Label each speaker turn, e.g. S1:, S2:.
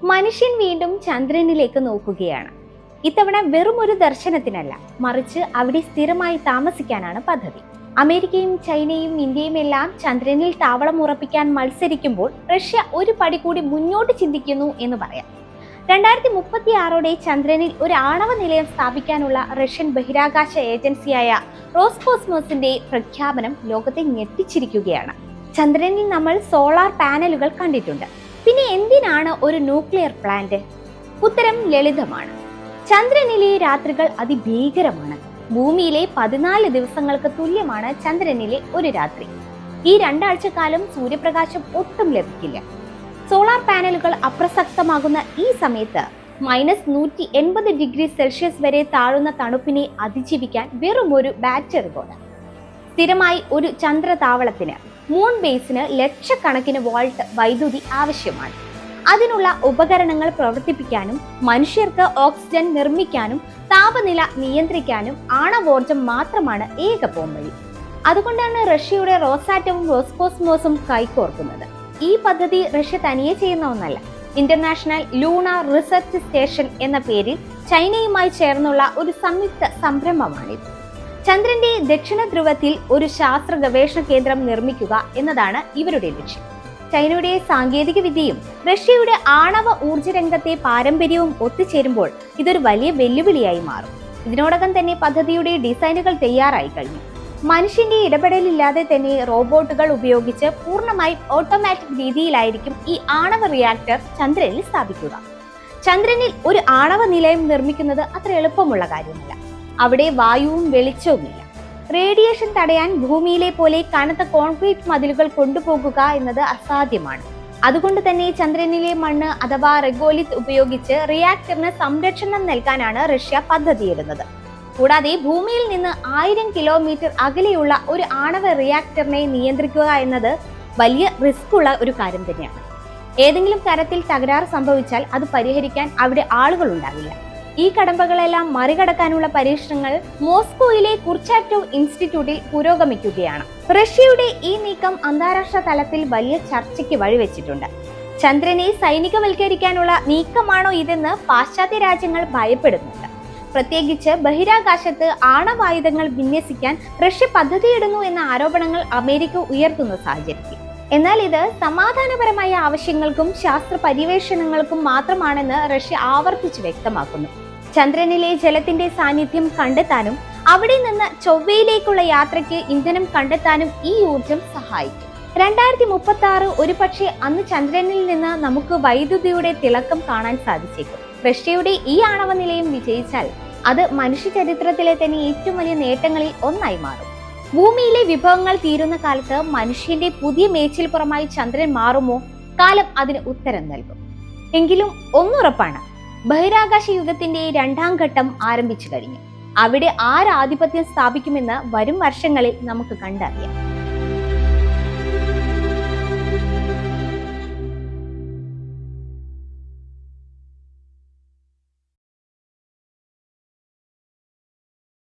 S1: മനുഷ്യൻ വീണ്ടും ചന്ദ്രനിലേക്ക് നോക്കുകയാണ്. ഇത്തവണ വെറും ഒരു ദർശനത്തിനല്ല, മറിച്ച് അവിടെ സ്ഥിരമായി താമസിക്കാനാണ് പദ്ധതി. അമേരിക്കയും ചൈനയും ഇന്ത്യയും എല്ലാം ചന്ദ്രനിൽ താവളം ഉറപ്പിക്കാൻ മത്സരിക്കുമ്പോൾ റഷ്യ ഒരു പടി കൂടി മുന്നോട്ട് ചിന്തിക്കുന്നു എന്ന് പറയാം. 2036 ചന്ദ്രനിൽ ഒരു ആണവ നിലയം സ്ഥാപിക്കാനുള്ള റഷ്യൻ ബഹിരാകാശ ഏജൻസിയായ റോസ്കോസ്മോസിന്റെ പ്രഖ്യാപനം ലോകത്തെ ഞെട്ടിച്ചിരിക്കുകയാണ്. ചന്ദ്രനിൽ നമ്മൾ സോളാർ പാനലുകൾ കണ്ടിട്ടുണ്ട്. പിന്നെ എന്തിനാണ് ഒരു ന്യൂക്ലിയർ പ്ലാന്റ്? ഉത്തരം ലളിതമാണ്. ചന്ദ്രനിലെ രാത്രികൾ അതിഭീകരമാണ്. ഭൂമിയിലെ 14 ദിവസങ്ങൾക്ക് തുല്യമാണ് ചന്ദ്രനിലെ ഒരു രാത്രി. ഈ 2 ആഴ്ചക്കാലം സൂര്യപ്രകാശം ഒട്ടും ലഭിക്കില്ല. സോളാർ പാനലുകൾ അപ്രസക്തമാകുന്ന ഈ സമയത്ത് -180°C വരെ താഴുന്ന തണുപ്പിനെ അതിജീവിക്കാൻ വെറും ഒരു ബാറ്ററി പോലെ സ്ഥിരമായി ഒരു ചന്ദ്രതാവളത്തിന്, മൂൺ ബേസിന് ലക്ഷക്കണക്കിന് വോൾട്ട് വൈദ്യുതി ആവശ്യമാണ്. അതിനുള്ള ഉപകരണങ്ങൾ പ്രവർത്തിപ്പിക്കാനും മനുഷ്യർക്ക് ഓക്സിജൻ നിർമ്മിക്കാനും താപനില നിയന്ത്രിക്കാനും ആണവോർജം മാത്രമാണ് ഏക പോംവഴി. അതുകൊണ്ടാണ് റഷ്യയുടെ റോസാറ്റവും റോസ്കോസ്മോസും കൈകോർക്കുന്നത്. ഈ പദ്ധതി റഷ്യ തനിയെ ചെയ്യുന്ന ഒന്നല്ല. ഇന്റർനാഷണൽ ലൂണാർ റിസർച്ച് സ്റ്റേഷൻ എന്ന പേരിൽ ചൈനയുമായി ചേർന്നുള്ള ഒരു സംയുക്ത സംരംഭമാണിത്. ചന്ദ്രന്റെ ദക്ഷിണ ധ്രുവത്തിൽ ഒരു ശാസ്ത്ര ഗവേഷണ കേന്ദ്രം നിർമ്മിക്കുക എന്നതാണ് ഇവരുടെ ലക്ഷ്യം. ചൈനയുടെ സാങ്കേതിക വിദ്യയും റഷ്യയുടെ ആണവ ഊർജ രംഗത്തെ പാരമ്പര്യവും ഒത്തുചേരുമ്പോൾ ഇതൊരു വലിയ വെല്ലുവിളിയായി മാറും. ഇതിനോടകം തന്നെ പദ്ധതിയുടെ ഡിസൈനുകൾ തയ്യാറായി കഴിഞ്ഞു. മനുഷ്യന്റെ ഇടപെടലില്ലാതെ തന്നെ റോബോട്ടുകൾ ഉപയോഗിച്ച് പൂർണ്ണമായും ഓട്ടോമാറ്റിക് രീതിയിലായിരിക്കും ഈ ആണവ റിയാക്ടർ ചന്ദ്രനിൽ സ്ഥാപിക്കുക. ചന്ദ്രനിൽ ഒരു ആണവ നിലയം നിർമ്മിക്കുന്നത് അത്ര എളുപ്പമുള്ള കാര്യമല്ല. അവിടെ വായുവും വെളിച്ചവുമില്ല. റേഡിയേഷൻ തടയാൻ ഭൂമിയിലെ പോലെ കനത്ത കോൺക്രീറ്റ് മതിലുകൾ കൊണ്ടുപോകുക എന്നത് അസാധ്യമാണ്. അതുകൊണ്ട് തന്നെ ചന്ദ്രനിലെ മണ്ണ് അഥവാ റെഗോലിത്ത് ഉപയോഗിച്ച് റിയാക്ടറിന് സംരക്ഷണം നൽകാനാണ് റഷ്യ പദ്ധതിയിടുന്നത്. കൂടാതെ ഭൂമിയിൽ നിന്ന് 1000 കിലോമീറ്റർ അകലെയുള്ള ഒരു ആണവ റിയാക്ടറിനെ നിയന്ത്രിക്കുക എന്നത് വലിയ റിസ്ക് ഉള്ള ഒരു കാര്യം തന്നെയാണ്. ഏതെങ്കിലും തരത്തിൽ തകരാറ് സംഭവിച്ചാൽ അത് പരിഹരിക്കാൻ അവിടെ ആളുകൾ ഉണ്ടാവില്ല. ഈ കടമ്പകളെല്ലാം മറികടക്കാനുള്ള പരീക്ഷണങ്ങൾ മോസ്കോയിലെ കുർച്ചാറ്റോവ് ഇൻസ്റ്റിറ്റ്യൂട്ടിൽ പുരോഗമിക്കുകയാണ്. റഷ്യയുടെ ഈ നീക്കം അന്താരാഷ്ട്ര തലത്തിൽ വലിയ ചർച്ചയ്ക്ക് വഴിവെച്ചിട്ടുണ്ട്. ചന്ദ്രനെ സൈനികവൽക്കരിക്കാനുള്ള നീക്കമാണോ ഇതെന്ന് പാശ്ചാത്യ രാജ്യങ്ങൾ ഭയപ്പെടുന്നുണ്ട്. പ്രത്യേകിച്ച് ബഹിരാകാശത്ത് ആണവായുധങ്ങൾ വിന്യസിക്കാൻ റഷ്യ പദ്ധതിയിടുന്നു എന്ന ആരോപണങ്ങൾ അമേരിക്ക ഉയർത്തുന്ന സാഹചര്യത്തിൽ. എന്നാൽ ഇത് സമാധാനപരമായ ആവശ്യങ്ങൾക്കും ശാസ്ത്ര പര്യവേഷണങ്ങൾക്കും മാത്രമാണെന്ന് റഷ്യ ആവർത്തിച്ച് വ്യക്തമാക്കുന്നു. ചന്ദ്രനിലെ ജലത്തിന്റെ സാന്നിധ്യം കണ്ടെത്താനും അവിടെ നിന്ന് ചൊവ്വയിലേക്കുള്ള യാത്രയ്ക്ക് ഇന്ധനം കണ്ടെത്താനും ഈ ഊർജം സഹായിക്കും. 2036 ഒരുപക്ഷെ അന്ന് ചന്ദ്രനിൽ നിന്ന് നമുക്ക് വൈദ്യുതിയുടെ തിളക്കം കാണാൻ സാധിച്ചേക്കും. റഷ്യയുടെ ഈ ആണവ നിലയം വിജയിച്ചാൽ അത് മനുഷ്യ ചരിത്രത്തിലെ തന്നെ ഏറ്റവും വലിയ നേട്ടങ്ങളിൽ ഒന്നായി മാറും. ഭൂമിയിലെ വിഭവങ്ങൾ തീരുന്ന കാലത്ത് മനുഷ്യന്റെ പുതിയ മേച്ചിൽപ്പുറമായി ചന്ദ്രൻ മാറുമോ? കാലം അതിന് ഉത്തരം നൽകും. എങ്കിലും ഒന്നുറപ്പാണ്, ബഹിരാകാശ യുഗത്തിന്റെ 2ാം ഘട്ടം ആരംഭിച്ചു കഴിഞ്ഞു. അവിടെ ആരാധിപത്യം സ്ഥാപിക്കുമെന്ന് വരും വർഷങ്ങളിൽ നമുക്ക് കണ്ടറിയാം.